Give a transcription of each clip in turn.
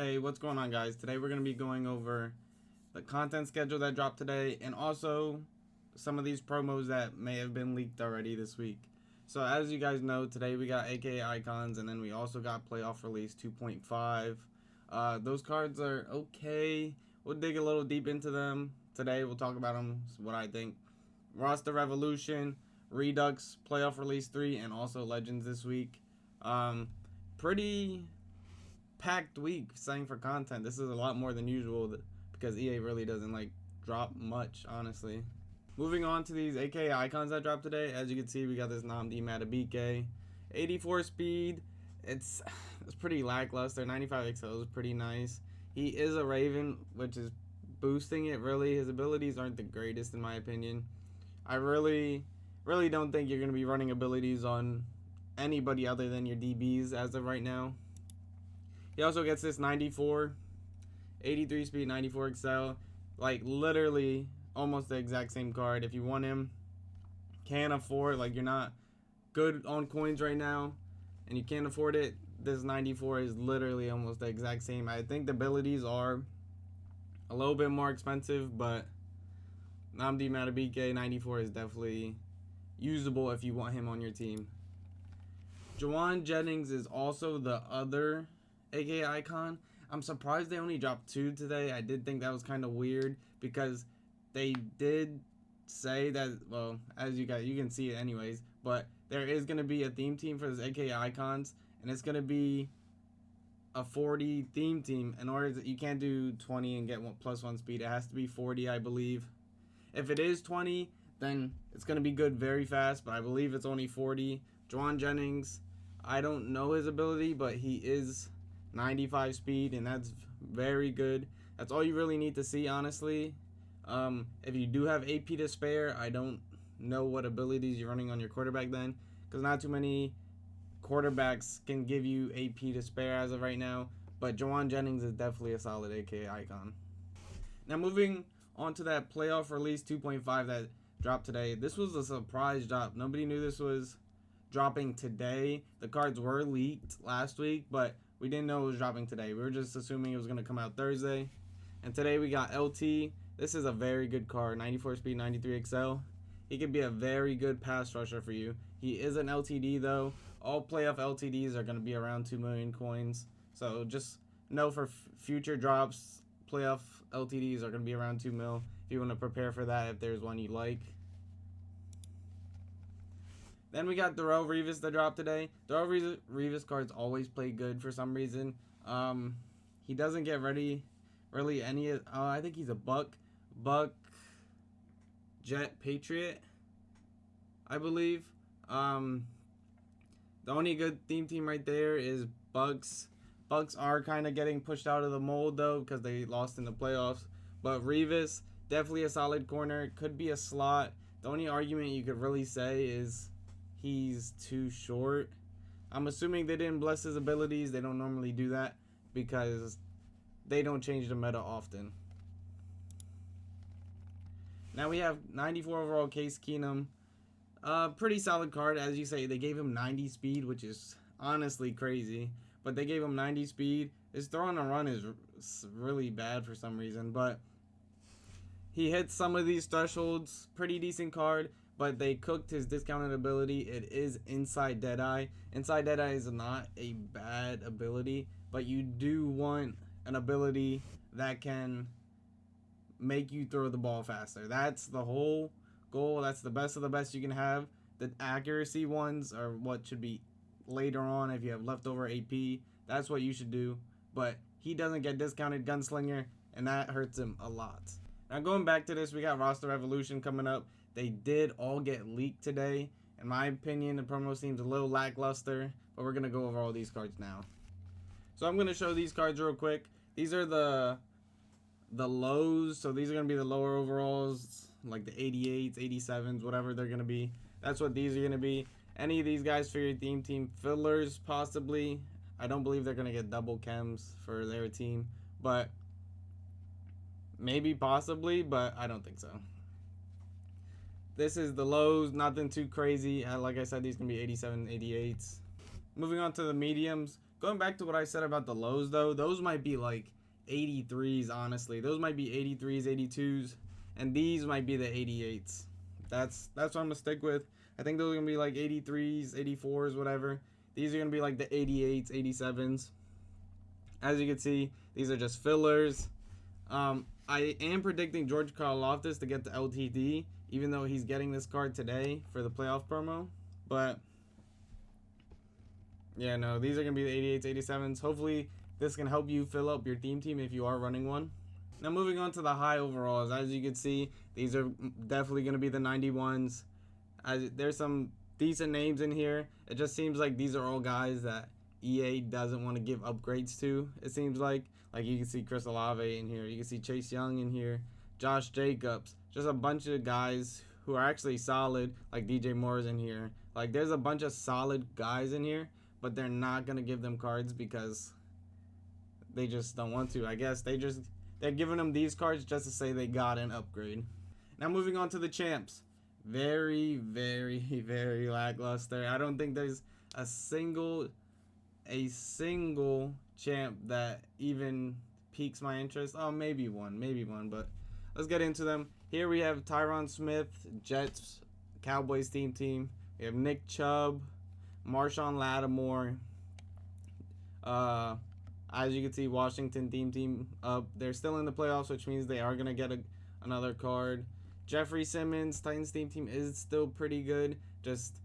Hey, what's going on, guys? Today we're going to be going over the content schedule that dropped today and also some of these promos that may have been leaked already this week. So as you guys know, today we got AKA Icons and then we also got Playoff Release 2.5. Those cards are okay. We'll dig a little deep into them today. We'll talk about them, what I think. Roster Revolution, Redux, Playoff Release 3, and also Legends this week. Pretty packed week saying for content. This is a lot more than usual because EA really doesn't drop much, honestly. Moving on to these AKA icons that dropped today. As you can see, we got this Namdi Matabike, 84 speed. It's pretty lackluster. 95 XL is pretty nice. He is a Raven, which is boosting it. Really, his abilities aren't the greatest in my opinion. I really don't think you're going to be running abilities on anybody other than your DBs as of right now. He also gets this 94, 83 speed, 94 XL. Like, literally almost the exact same card. If you want him, can't afford, you're not good on coins right now, and you can't afford it, this 94 is literally almost the exact same. I think the abilities are a little bit more expensive, but Namdi Matabike 94 is definitely usable if you want him on your team. Juwan Jennings is also the other AKA icon. I'm surprised they only dropped 2 today. I did think that was kind of weird because they did say that, well, as you can see it anyways, but there is going to be a theme team for this AKA icons, and it's going to be a 40 theme team. In order that you can't do 20 and get +1 speed, it has to be 40, I believe. If it is 20, then it's going to be good very fast, but I believe it's only 40. Juwan Jennings, I don't know his ability, but he is 95 speed, and that's very good. That's all you really need to see, honestly. If you do have AP to spare, I don't know what abilities you're running on your quarterback then, because not too many quarterbacks can give you AP to spare as of right now, but Juwan Jennings is definitely a solid AKA icon. Now moving on to that Playoff Release 2.5 that dropped today. This was a surprise drop. Nobody knew this was dropping today. The cards were leaked last week, but we didn't know it was dropping today. We were just assuming it was going to come out Thursday. And today we got LT. This is a very good card. 94 speed, 93 XL. He could be a very good pass rusher for you. He is an LTD though. All playoff LTDs are going to be around 2 million coins. So just know for future drops, playoff LTDs are going to be around 2 mil. If you want to prepare for that, if there's one you like. Then we got Darrelle Revis that dropped today. Darrelle Revis cards always play good for some reason. He doesn't get really any. I think he's a Buck, Jet, Patriot, I believe. The only good theme team right there is Bucks. Bucks are kind of getting pushed out of the mold though because they lost in the playoffs. But Revis, definitely a solid corner. Could be a slot. The only argument you could really say is he's too short. I'm assuming they didn't bless his abilities. They don't normally do that because they don't change the meta often. Now we have 94 overall Case Keenum. Pretty solid card. As you say, they gave him 90 speed, which is honestly crazy. But they gave him 90 speed. His throw on a run is really bad for some reason. But he hits some of these thresholds. Pretty decent card. But they cooked his discounted ability. It is Inside Deadeye. Inside Deadeye is not a bad ability, but you do want an ability that can make you throw the ball faster. That's the whole goal. That's the best of the best you can have. The accuracy ones are what should be later on if you have leftover AP. That's what you should do. But he doesn't get discounted Gunslinger, and that hurts him a lot. Now going back to this, we got Roster Revolution coming up. They did all get leaked today. In my opinion, the promo seems a little lackluster, but we're going to go over all these cards now. So I'm going to show these cards real quick. These are the lows, so these are going to be the lower overalls, like the 88s, 87s, whatever they're going to be. That's what these are going to be. Any of these guys for your theme team, fillers possibly. I don't believe they're going to get double chems for their team, but maybe possibly, but I don't think so. This is the lows, nothing too crazy. Like I said, these can be 87, 88s. Moving on to the mediums. Going back to what I said about the lows, though, those might be like 83s, honestly. Those might be 83s, 82s, and these might be the 88s. That's what I'm going to stick with. I think those are going to be like 83s, 84s, whatever. These are going to be like the 88s, 87s. As you can see, these are just fillers. I am predicting George Karlaftis to get the LTD, even though he's getting this card today for the playoff promo. But yeah, no, these are going to be the 88s, 87s. Hopefully, this can help you fill up your theme team if you are running one. Now, moving on to the high overalls. As you can see, these are definitely going to be the 91s. There's some decent names in here. It just seems like these are all guys that EA doesn't want to give upgrades to. It seems like you can see Chris Olave in here. You can see Chase Young in here. Josh Jacobs. Just a bunch of guys who are actually solid, like DJ Moore's in here. Like, there's a bunch of solid guys in here, but they're not going to give them cards because they just don't want to. I guess they're giving them these cards just to say they got an upgrade. Now, moving on to the champs. Very, very, very lackluster. I don't think there's a single champ that even piques my interest. Oh, maybe one, but let's get into them. Here we have Tyron Smith, Jets, Cowboys team. We have Nick Chubb, Marshawn Lattimore. As you can see, Washington team up. They're still in the playoffs, which means they are going to get another card. Jeffrey Simmons, Titans team is still pretty good. Just,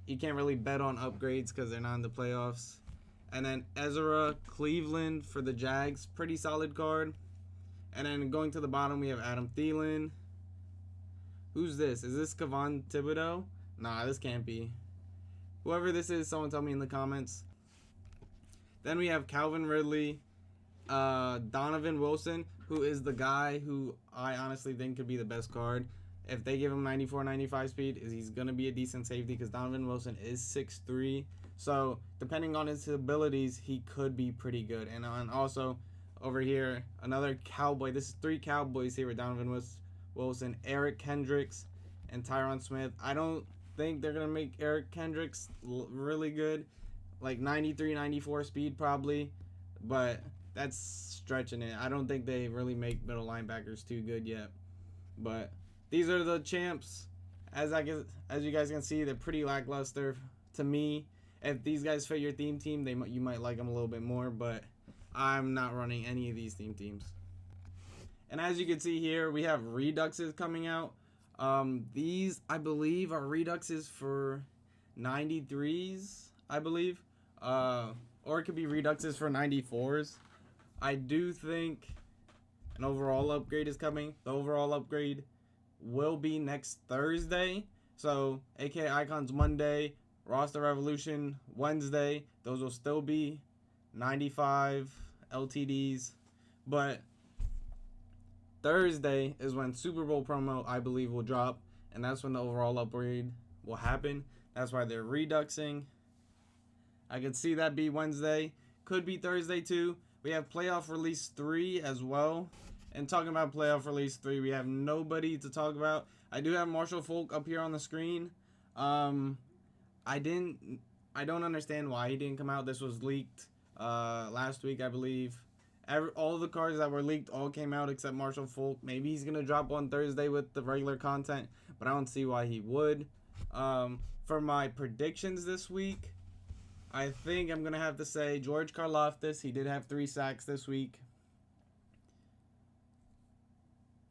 you can't really bet on upgrades because they're not in the playoffs. And then Ezra Cleveland for the Jags, pretty solid card. And then going to the bottom, we have Adam Thielen. Who's this? Is this Kevon Thibodeau? Nah, this can't be. Whoever this is, someone tell me in the comments. Then we have Calvin Ridley, Donovan Wilson, who is the guy who I honestly think could be the best card. If they give him 94, 95 speed, he's going to be a decent safety because Donovan Wilson is 6'3". So, depending on his abilities, he could be pretty good. And also, over here, another Cowboy. This is 3 Cowboys here with Donovan Wilson, Eric Kendricks, and Tyron Smith. I don't think they're going to make Eric Kendricks really good. Like 93, 94 speed probably. But that's stretching it. I don't think they really make middle linebackers too good yet. But these are the champs. As you guys can see, they're pretty lackluster to me. If these guys fit your theme team, you might like them a little bit more, but I'm not running any of these theme teams. And as you can see here, we have Reduxes coming out. These, I believe, are Reduxes for 93s, I believe. Or it could be Reduxes for 94s. I do think an overall upgrade is coming. The overall upgrade will be next Thursday. So, aka Icons Monday, Roster Revolution Wednesday. Those will still be 95 LTDs. But Thursday is when Super Bowl promo, I believe, will drop. And that's when the overall upgrade will happen. That's why they're reduxing. I could see that be Wednesday. Could be Thursday too. We have Playoff Release 3 as well. And talking about Playoff Release 3, we have nobody to talk about. I do have Marshall Faulk up here on the screen. I don't understand why he didn't come out. This was leaked last week, I believe. All the cards that were leaked all came out except Marshall Faulk. Maybe he's going to drop on Thursday with the regular content, but I don't see why he would. For my predictions this week, I think I'm going to have to say George Karlaftis. He did have 3 sacks this week.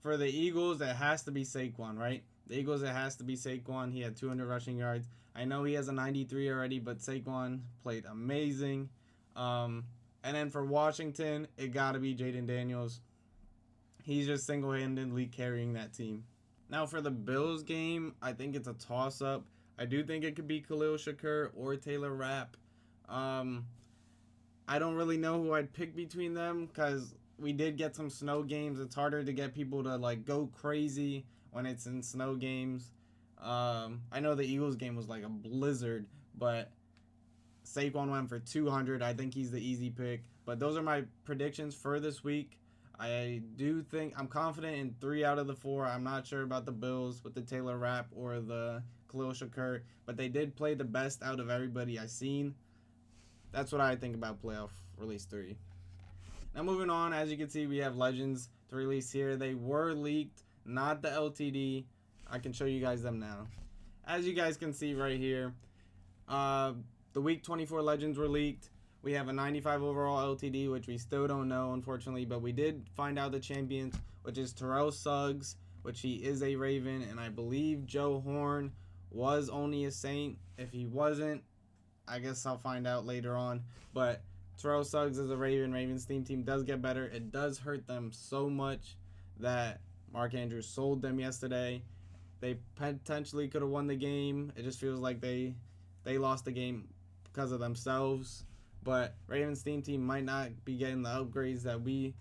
For the Eagles, it has to be Saquon, right? The Eagles, it has to be Saquon. He had 200 rushing yards. I know he has a 93 already, but Saquon played amazing. And then for Washington, it got to be Jaden Daniels. He's just single-handedly carrying that team. Now for the Bills game, I think it's a toss-up. I do think it could be Khalil Shakur or Taylor Rapp. I don't really know who I'd pick between them because we did get some snow games. It's harder to get people to like go crazy when it's in snow games. I know the Eagles game was like a blizzard, but Saquon went for 200. I think he's the easy pick. But those are my predictions for this week. I do think I'm confident in 3 out of the 4. I'm not sure about the Bills with the Taylor Rapp or the Khalil Shakur, but they did play the best out of everybody I've seen. That's what I think about playoff release 3. Now moving on, as you can see, we have legends to release here. They were leaked, not the LTD. I can show you guys them now. As you guys can see right here, the week 24 legends were leaked. We have a 95 overall LTD, which we still don't know, unfortunately, but we did find out the champions, which is Terrell Suggs, which he is a Raven, and I believe Joe Horn was only a Saint. If he wasn't, I guess I'll find out later on. But Terrell Suggs is a Raven. Ravens team does get better. It does hurt them so much that Mark Andrews sold them yesterday. They potentially could have won the game. It just feels like they lost the game because of themselves. But Ravens team might not be getting the upgrades that we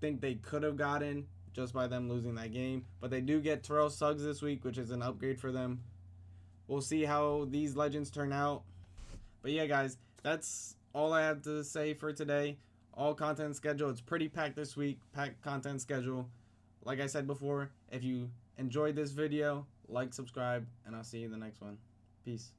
think they could have gotten just by them losing that game. But they do get Terrell Suggs this week, which is an upgrade for them. We'll see how these legends turn out. But yeah, guys, that's all I have to say for today. All content schedule. It's pretty packed this week. Packed content schedule. Like I said before, if you enjoyed this video, like, subscribe, and I'll see you in the next one. Peace.